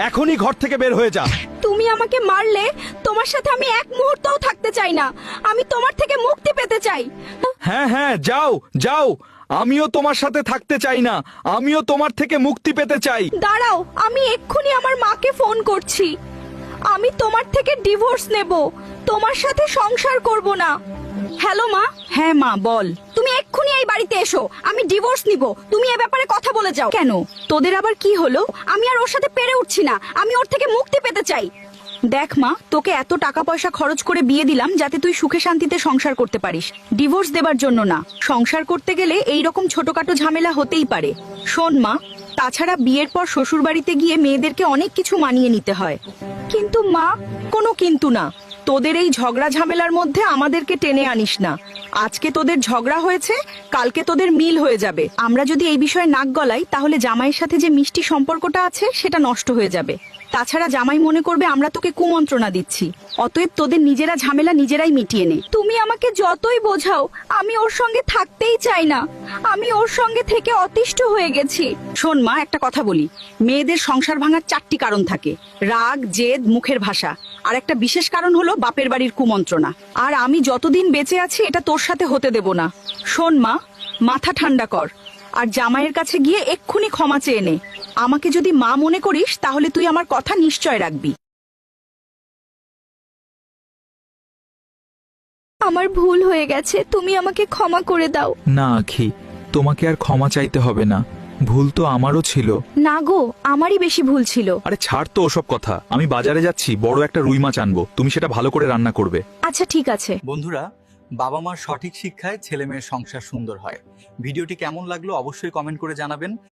এখনই ঘর থেকে বের হয়ে যা। তুমি আমাকে মারলে তোমার সাথে আমি এক মুহূর্তও থাকতে চাই না। আমি তোমার থেকে মুক্তি পেতে চাই। হ্যাঁ হ্যাঁ, যাও যাও। আমিও তোমার সাথে থাকতে চাই না, আমিও তোমার থেকে মুক্তি পেতে চাই। দাঁড়াও, আমি এক্ষুনি আমার মাকে ফোন করছি। আমি তোমার থেকে ডিভোর্স নেব, তোমার সাথে সংসার করব না। হ্যালো মা। হ্যাঁ মা, বল। তুমি এক্ষুনি এই বাড়িতে এসো, আমি ডিভোর্স নিব। তুমি এ ব্যাপারে কথা বলে যাও। কেন, তোদের আবার কি হলো? আমি আর ওর সাথে পেরে উঠছি না, আমি ওর থেকে মুক্তি পেতে চাই। দেখ মা, তোকে এত টাকা পয়সা খরচ করে বিয়ে দিলাম যাতে তুই সুখে শান্তিতে সংসার করতে পারিস, ডিভোর্স দেবার জন্য না। সংসার করতে গেলে এই রকম ছোটখাটো ঝামেলা হতেই পারে। শোন মা, তাছাড়া বিয়ের পর শ্বশুর বাড়িতে গিয়ে মেয়েদেরকে অনেক কিছু মানিয়ে নিতে হয়। কিন্তু মা। কোনো কিন্তু না। তোদের এই ঝগড়া ঝামেলার মধ্যে আমাদেরকে টেনে আনিস না। আজকে তোদের ঝগড়া হয়েছে, কালকে তোদের মিল হয়ে যাবে। আমরা যদি এই বিষয়ে নাক গলাই তাহলে জামাইয়ের সাথে যে মিষ্টি সম্পর্কটা আছে সেটা নষ্ট হয়ে যাবে। তাছাড়া জামাই মনে করবে আমরা তোকে কুমন্ত্রণা দিচ্ছি। অতএব তোদের নিজেরা ঝামেলা নিজেরাই মিটিয়ে নে। তুমি আমাকে যতই বোঝাও, আমি ওর সঙ্গে থাকতেই চাই না। আমি ওর সঙ্গে থেকে অতিষ্ঠ হয়ে গেছি। শোন মা, একটা কথা বলি। মেয়েদের সংসার ভাঙার 4টি কারণ থাকে: রাগ, জেদ, মুখের ভাষা। আর একটা বিশেষ কারণ হলো বাপের বাড়ির কুমন্ত্রণা। আর আমি যতদিন বেঁচে আছি এটা তোর সাথে হতে দেব না। শোন মা, মাথা ঠান্ডা কর, আর জামাইয়ের কাছে গিয়ে এক্ষুনি ক্ষমা চেয়ে নে। আমাকে যদি মা মনে করিস তাহলে তুই আমার কথা নিশ্চয় রাখবি। আমার ভুল হয়ে গেছে, তুমি আমাকে ক্ষমা করে দাও। না আখি, তোমাকে আর ক্ষমা চাইতে হবে না। ভুল তো আমারও ছিল। না গো, আমারই বেশি ভুল ছিল। আরে ছাড় তো ওসব কথা। আমি বাজারে যাচ্ছি, বড় একটা রুই মাছ আনবো। তুমি সেটা ভালো করে রান্না করবে। আচ্ছা ঠিক আছে। বন্ধুরা, বাবা মার সঠিক শিক্ষায় ছেলে মেয়ের সংসার সুন্দর হয়। ভিডিওটি কেমন লাগলো অবশ্যই কমেন্ট করে জানাবেন।